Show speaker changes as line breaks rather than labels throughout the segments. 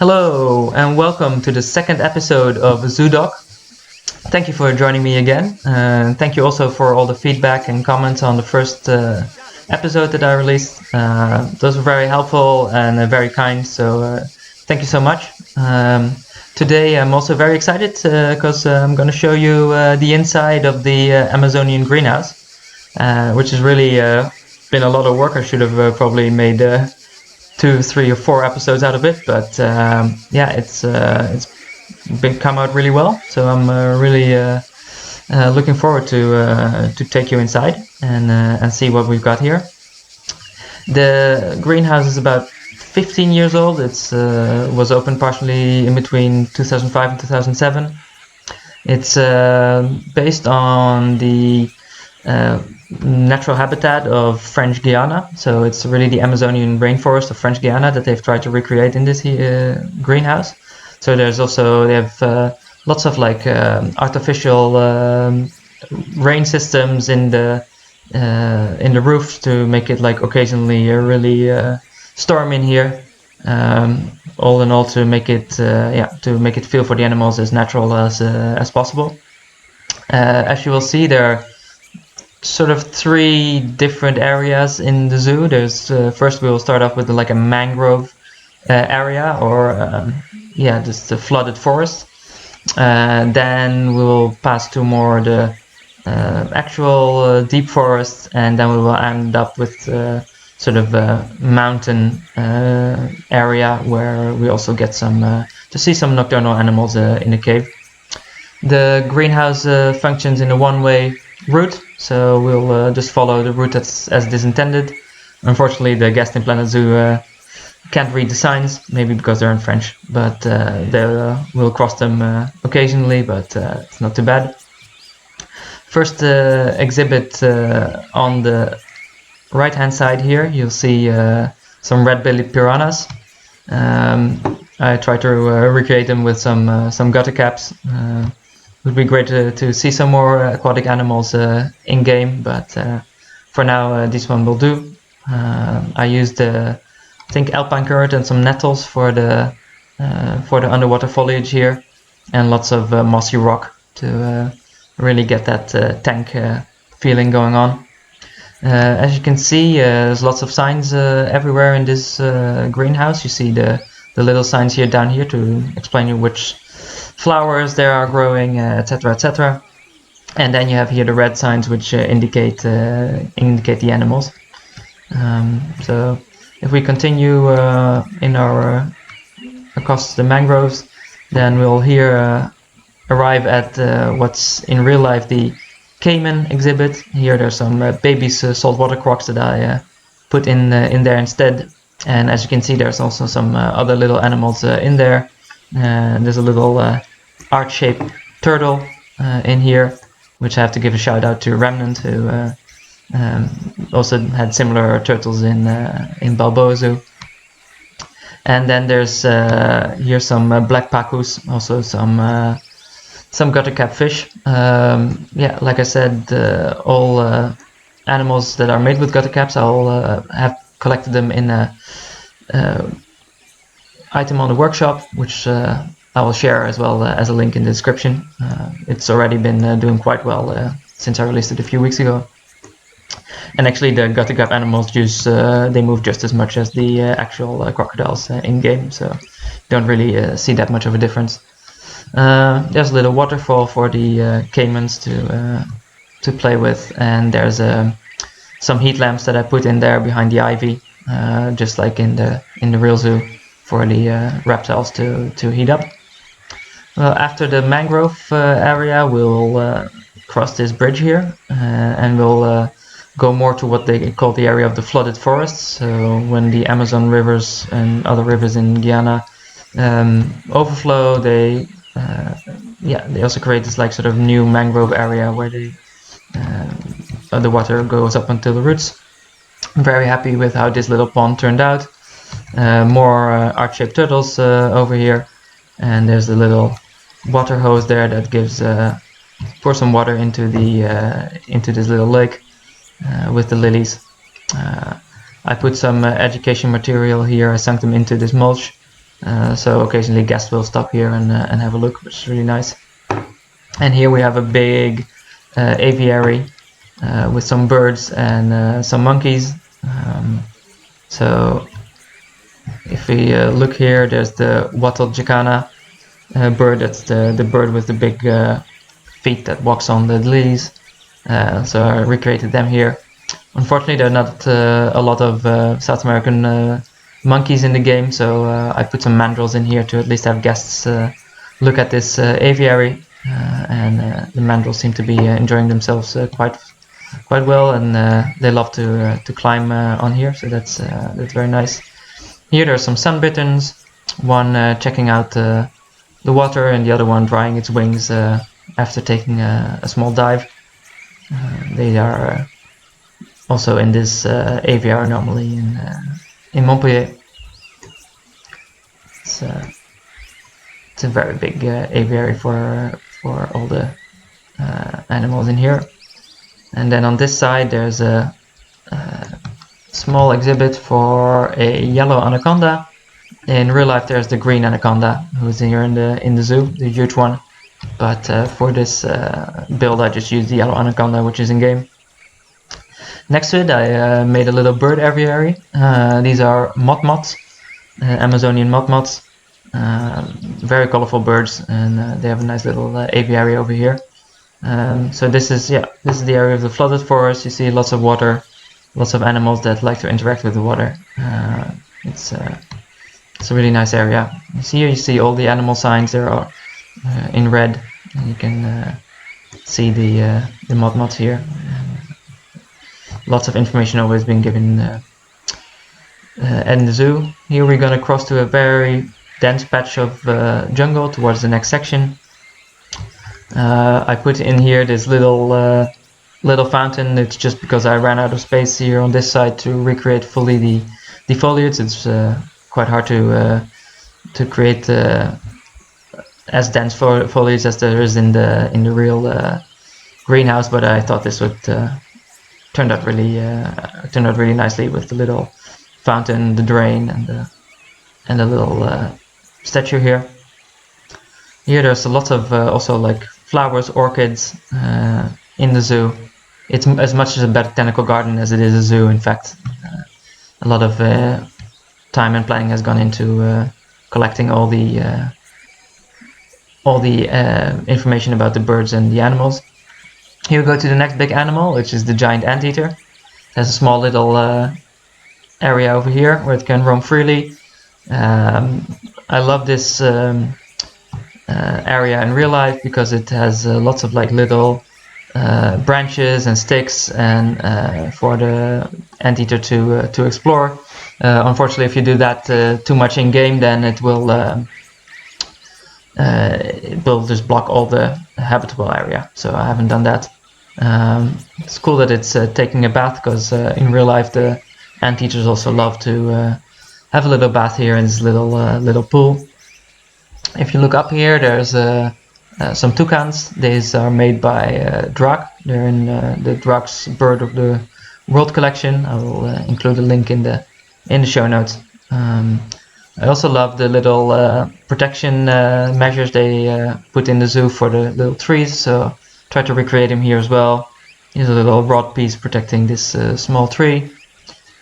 Hello and welcome to the second episode of ZooDoc. Thank you for joining me again. Thank you also for all the feedback and comments on the first episode that I released. Those were very helpful and very kind, so thank you so much. Today I'm also very excited because I'm going to show you the inside of the Amazonian greenhouse, which has really been a lot of work. I should have probably made 2, 3, or 4 episodes out of it, but yeah, it's come out really well. So I'm really looking forward to take you inside and see what we've got here. The greenhouse is about 15 years old. It's was opened partially in between 2005 and 2007. It's based on the natural habitat of French Guiana, so it's really the Amazonian rainforest of French Guiana that they've tried to recreate in this greenhouse. So they have lots of like artificial rain systems in the roof to make it like occasionally really storm in here. All in all, to make it feel for the animals as natural as possible. As you will see, there are sort of 3 different areas in the zoo. There's first we'll start off with like a mangrove area, or just the flooded forest. Then we will pass to more the actual deep forest, and then we will end up with sort of a mountain area where we also get some to see some nocturnal animals in the cave. The greenhouse functions in a one-way route, so we'll just follow the route that's as it is intended. Unfortunately, the guests in Planet Zoo can't read the signs, maybe because they're in French, but we'll cross them occasionally, but it's not too bad. First exhibit on the right hand side here, you'll see some red-bellied piranhas. I try to recreate them with some gutter caps. It would be great to see some more aquatic animals in game, but for now this one will do. I used I think alpine currant and some nettles for the underwater foliage here, and lots of mossy rock to really get that tank feeling going on. As you can see, there's lots of signs everywhere in this greenhouse. You see the little signs here down here to explain you which flowers there are growing, etc., etc. And then you have here the red signs which indicate the animals. So if we continue in our across the mangroves, then we'll here arrive at what's in real life the Cayman Exhibit. Here there's some baby saltwater crocs that I put in there instead, and as you can see, there's also some other little animals in there. There's a little art-shaped turtle in here, which I have to give a shout out to Remnant, who also had similar turtles in Balboa Zoo. And then there's here some black pacus, also some guttercap fish. Like I said, all animals that are made with guttercaps, I'll have collected them in a item on the workshop, which I will share as well as a link in the description. It's already been doing quite well since I released it a few weeks ago. And actually the guttercap animals they move just as much as the actual crocodiles in game, so don't really see that much of a difference. There's a little waterfall for the caimans to play with, and there's some heat lamps that I put in there behind the ivy, just like in the real zoo, for the reptiles to heat up. Well, after the mangrove area, we'll cross this bridge here, and we'll go more to what they call the area of the flooded forests. So when the Amazon rivers and other rivers in Guyana overflow, they also create this like sort of new mangrove area where the water goes up until the roots. I'm very happy with how this little pond turned out. More art-shaped turtles over here, and there's a little water hose there that gives pour some water into this little lake with the lilies. I put some education material here. I sunk them into this mulch So occasionally guests will stop here and have a look, which is really nice. And here we have a big aviary with some birds and some monkeys. So if we look here, there's the wattled jacana bird. That's the bird with the big feet that walks on the lilies. So I recreated them here. Unfortunately, there are not a lot of South American monkeys in the game, so I put some mandrills in here to at least have guests look at this aviary. And the mandrills seem to be enjoying themselves quite well, and they love to climb on here, so that's very nice. Here there are some sunbitterns, one checking out the water and the other one drying its wings after taking a small dive. They are also in this aviary normally in Montpellier. It's a very big aviary for all the animals in here. And then on this side there's a small exhibit for a yellow anaconda. In real life there's the green anaconda who's here in the zoo, the huge one. But for this build I just used the yellow anaconda, which is in game. Next to it I made a little bird aviary. These are motmots, Amazonian motmots. Very colorful birds, and they have a nice little aviary over here. So this is the area of the flooded forest. You see lots of water, lots of animals that like to interact with the water. It's a really nice area. You see all the animal signs there are in red, and you can see the motmots here. Lots of information always being given in the zoo. Here we're going to cross to a very dense patch of jungle towards the next section. I put in here this little fountain. It's just because I ran out of space here on this side to recreate fully the foliage. It's quite hard to create as dense foliage as there is in the real greenhouse, but I thought this would turn out really nicely with the little fountain, the drain, and the little statue here. Here there's a lot of also like flowers, orchids in the zoo. It's as much as a botanical garden as it is a zoo. In fact, a lot of time and planning has gone into collecting all the information about the birds and the animals. Here we go to the next big animal, which is the giant anteater. It has a small little area over here where it can roam freely. I love this area in real life because it has lots of like little branches and sticks and for the anteater to explore. Unfortunately, if you do that too much in game, then it will just block all the habitable area. So I haven't done that. It's cool that it's taking a bath, because in real life the anteaters also love to have a little bath here in this little pool. If you look up here, there's some toucans. These are made by Drac. They're in the Drac's Bird of the World collection. I will include a link in the show notes. I also love the little protection measures they put in the zoo for the little trees, so try to recreate them here as well. Here's a little rod piece protecting this small tree,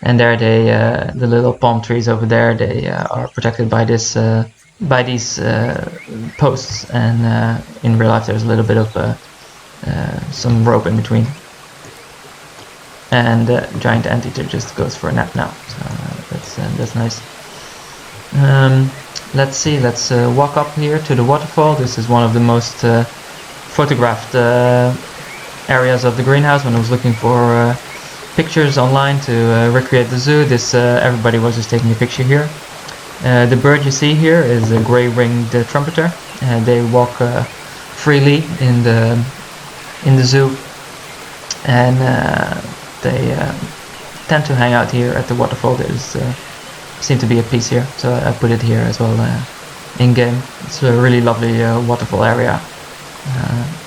and there the little palm trees over there, they are protected by this by these posts, and in real life there's a little bit of some rope in between. And giant anteater just goes for a nap now, so that's nice. Let's walk up here to the waterfall. This is one of the most photographed areas of the greenhouse. When I was looking for pictures online to recreate the zoo, everybody was just taking a picture here. The bird you see here is a gray-winged trumpeter. They walk freely in the zoo, and they tend to hang out here at the waterfall. There's seemed to be a piece here, so I put it here as well in game. It's a really lovely waterfall area,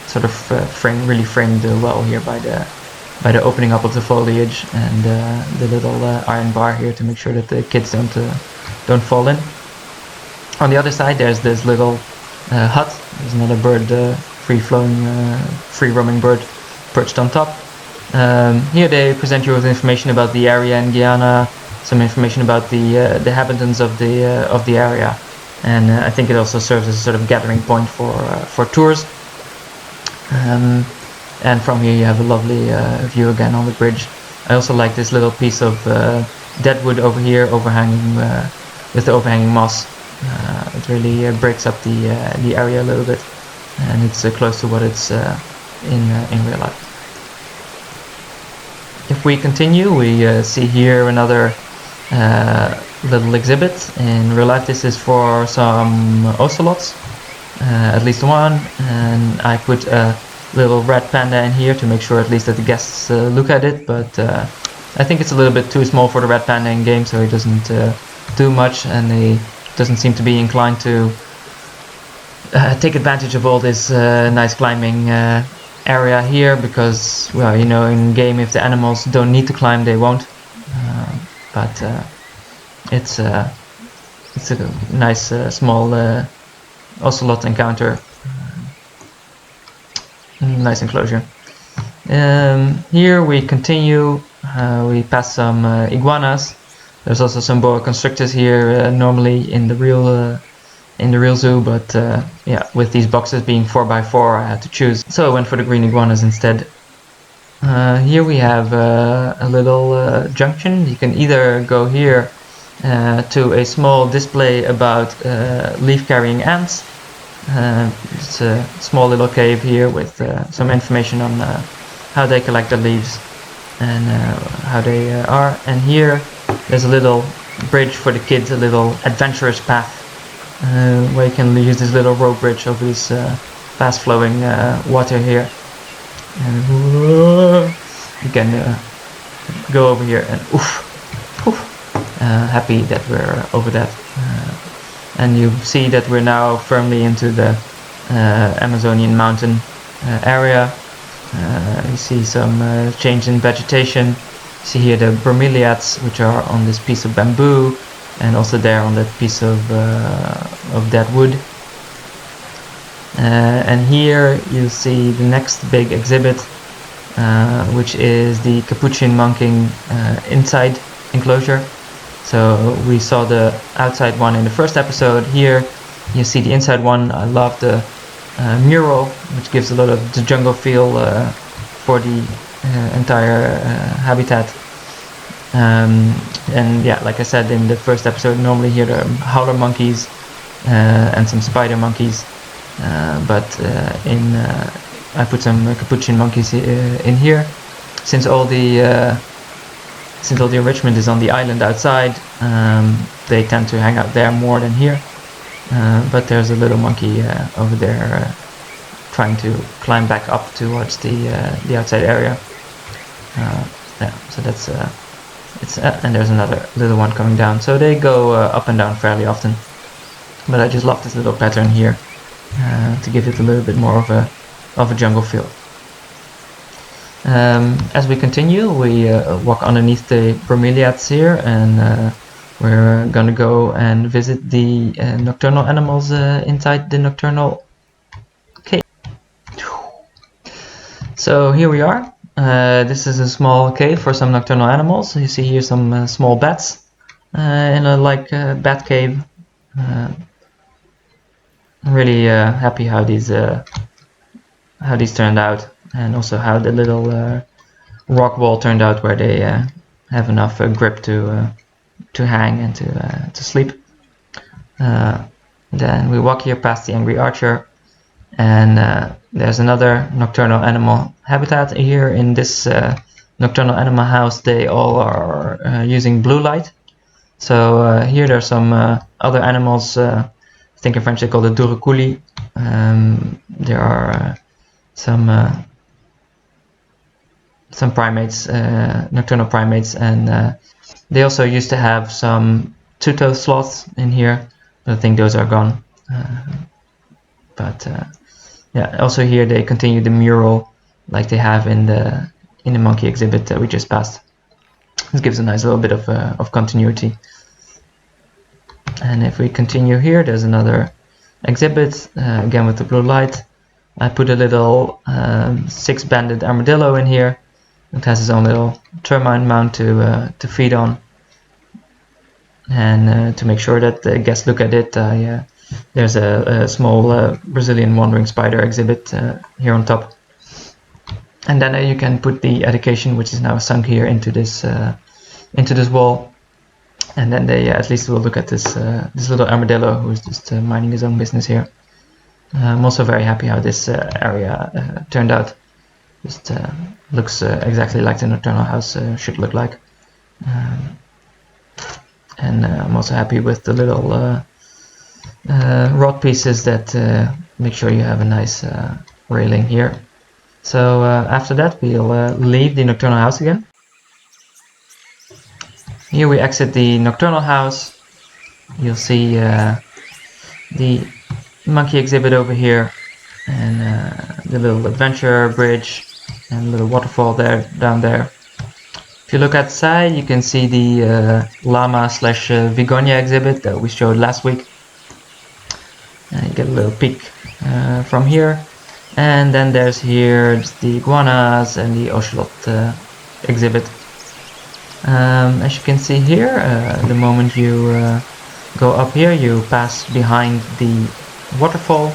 sort of really framed well here by the opening up of the foliage and the little iron bar here to make sure that the kids don't fall in. On the other side, there's this little hut. There's another bird, free roaming bird, perched on top. Here they present you with information about the area in Guyana, some information about the inhabitants of the area, and I think it also serves as a sort of gathering point for tours. And from here you have a lovely view again on the bridge. I also like this little piece of dead wood over here, overhanging with the overhanging moss. It really breaks up the area a little bit, and it's close to what it's in real life. If we continue, we see here another little exhibit. In real life, this is for some ocelots, at least one, and I put a little red panda in here to make sure at least that the guests look at it, but I think it's a little bit too small for the red panda in game, so he doesn't do much, and he doesn't seem to be inclined to take advantage of all this nice climbing area here, because, well, you know, in game if the animals don't need to climb, they won't. But it's a nice small ocelot encounter. Nice enclosure. Here we continue. We pass some iguanas. There's also some boa constrictors here, normally in the real zoo, but yeah, with these boxes being 4x4, I had to choose, so I went for the green iguanas instead. Here we have a little junction. You can either go here to a small display about leaf-carrying ants. It's a small little cave here with some information on how they collect the leaves and how they are. And here there's a little bridge for the kids, a little adventurous path where you can use this little rope bridge over this fast-flowing water here. And you can go over here and happy that we're over that. And you see that we're now firmly into the Amazonian mountain area. You see some change in vegetation. You see here the bromeliads, which are on this piece of bamboo, and also there on that piece of dead wood. And here you see the next big exhibit, which is the Capuchin Monkey inside enclosure. So we saw the outside one in the first episode. Here you see the inside one. I love the mural, which gives a lot of the jungle feel for the entire habitat. And yeah, like I said in the first episode, normally here there are howler monkeys and some spider monkeys, but I put some capuchin monkeys in here, since all the enrichment is on the island outside. They tend to hang out there more than here, but there's a little monkey over there trying to climb back up towards the outside area. Yeah, so that's and there's another little one coming down. So they go up and down fairly often, but I just love this little pattern here to give it a little bit more of a jungle feel. As we continue, we walk underneath the bromeliads here, and we're gonna go and visit the nocturnal animals inside the nocturnal cave. So here we are. This is a small cave for some nocturnal animals. You see here some small bats in a bat cave. I'm really happy how these turned out, and also how the little rock wall turned out, where they have enough grip to hang and to sleep. Then we walk here past the angry archer, and there's another nocturnal animal habitat here. In this nocturnal animal house, they all are using blue light. So here there are some other animals. I think in French they call it duruculi. There are some primates, nocturnal primates, and they also used to have some two-toed sloths in here, but I think those are gone. Yeah, also here they continue the mural like they have in the monkey exhibit that we just passed. This gives a nice little bit of continuity. And if we continue here, there's another exhibit, again with the blue light. I put a little 6-banded armadillo in here. It has its own little termite mound to feed on. And to make sure that the guests look at it, there's a small Brazilian wandering spider exhibit here on top. And then you can put the education, which is now sunk here, into this wall. And then they at least will look at this little armadillo who is just minding his own business here. I'm also very happy how this area turned out. Just looks exactly like the Nocturnal house should look like. And I'm also happy with the little rod pieces that make sure you have a nice railing here. So after that we'll leave the Nocturnal house again. Here we exit the Nocturnal house. You'll see the monkey exhibit over here, and the little adventure bridge and little waterfall there down there. If you look outside, you can see the llama / Vigonia exhibit that we showed last week. And you get a little peek from here. And then there's here the iguanas and the ocelot exhibit. As you can see here, the moment you go up here, you pass behind the waterfall,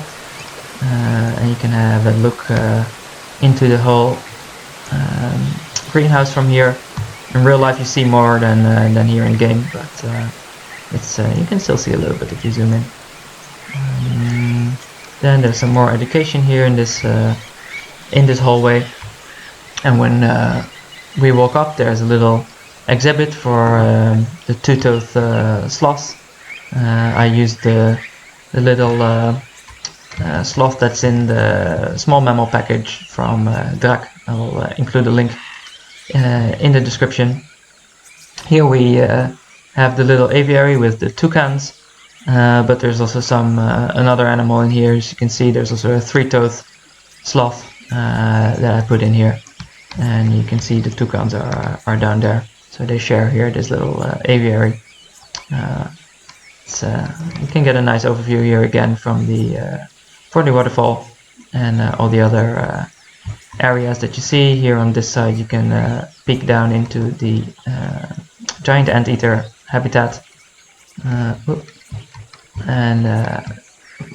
and you can have a look into the whole greenhouse from here. In real life you see more than here in game, but it's you can still see a little bit if you zoom in. Then there's some more education here in this hallway, and when we walk up, there's a little exhibit for the two-toothed sloth. I used the little sloth that's in the small mammal package from Drac. I will include a link in the description. Here we have the little aviary with the toucans, but there's also another animal in here. As you can see, there's also a three-toothed sloth that I put in here, and you can see the toucans are down there. So they share here this little aviary. You can get a nice overview here again from the waterfall and all the other areas that you see. Here on this side you can peek down into the giant anteater habitat, and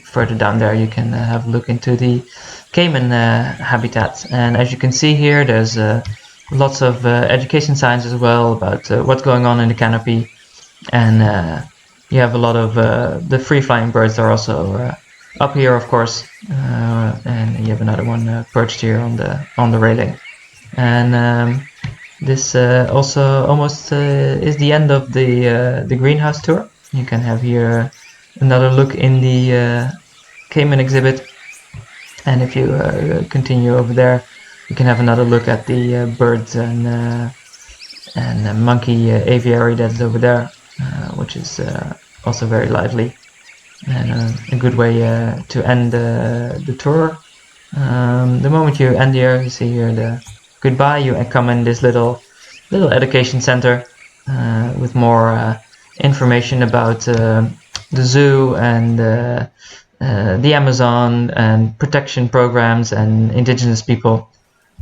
further down there you can have a look into the Cayman habitats. And as you can see here, there's lots of education signs as well about what's going on in the canopy, and you have a lot of the free-flying birds are also up here, of course, and you have another one perched here on the railing. And this also almost is the end of the greenhouse tour. You can have here another look in the Cayman exhibit, and if you continue over there, you can have another look at the birds and monkey aviary that's over there, which is also very lively, and a good way to end the tour. The moment you end here, you see here the goodbye. You come in this little education center with more information about the zoo and the Amazon and protection programs and indigenous people.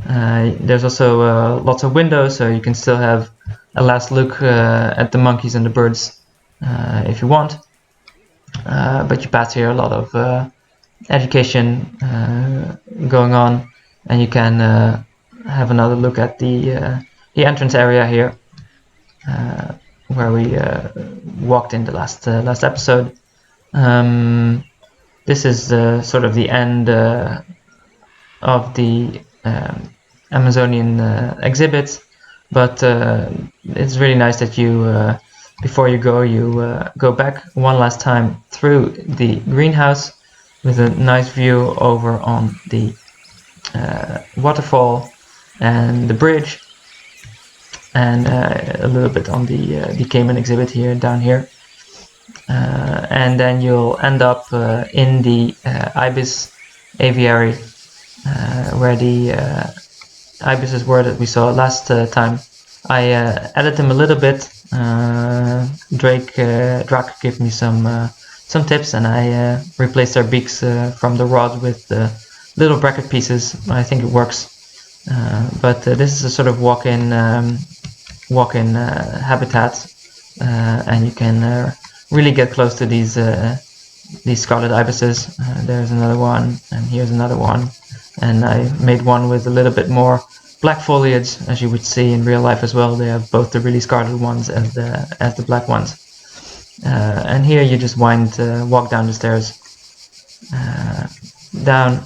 There's also lots of windows, so you can still have a last look at the monkeys and the birds if you want. But you pass here a lot of education going on, and you can have another look at the entrance area here, where we walked in the last episode. This is sort of the end of the Amazonian exhibits, but it's really nice that you before you go back one last time through the greenhouse with a nice view over on the waterfall and the bridge, and a little bit on the Cayman exhibit here down here, and then you'll end up in the Ibis Aviary, where the ibises were that we saw last time. I added them a little bit. Drac gave me some tips, and I replaced their beaks from the rod with little bracket pieces. I think it works. But this is a sort of walk-in habitat, and you can really get close to these scarlet ibises. There's another one, and here's another one, and I made one with a little bit more black foliage, as you would see in real life as well. They have both the really scarlet ones as the black ones. And here you just walk down the stairs, down,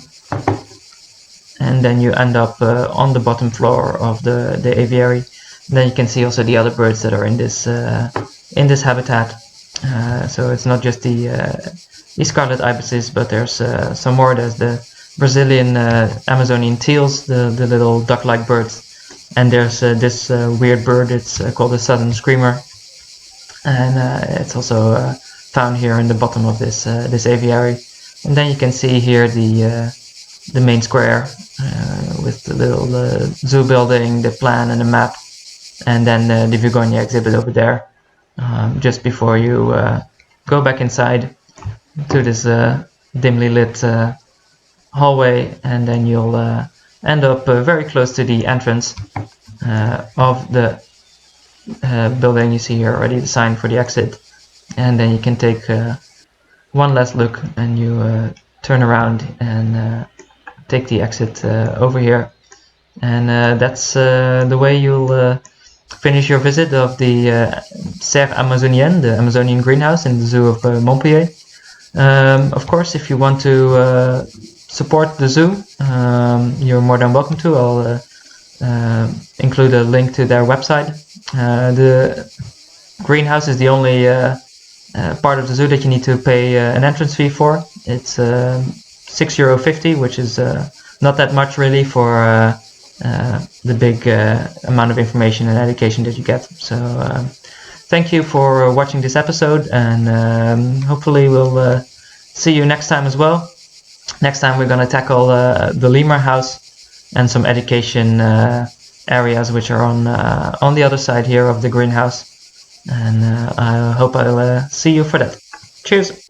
and then you end up on the bottom floor of the aviary. And then you can see also the other birds that are in this habitat. So it's not just the scarlet ibises, but there's some more. There's the Brazilian Amazonian teals, the little duck-like birds, and there's this weird bird. It's called the southern screamer, and it's also found here in the bottom of this aviary. And then you can see here the main square with the little zoo building, the plan, and the map, and then the Vigonia exhibit over there. Just before you go back inside to this dimly lit hallway, and then you'll end up very close to the entrance of the building. You see here already the sign for the exit, and then you can take one last look, and you turn around and take the exit over here, and that's the way you'll finish your visit of the Serre Amazonienne, the Amazonian greenhouse in the zoo of Montpellier. Of course, if you want to support the zoo, you're more than welcome to. I'll include a link to their website. The greenhouse is the only part of the zoo that you need to pay an entrance fee for. It's €6.50, which is not that much really for the big amount of information and education that you get. So thank you for watching this episode, and hopefully we'll see you next time as well. Next time we're going to tackle the lemur house and some education areas which are on the other side here of the greenhouse, and I hope I'll see you for that. Cheers!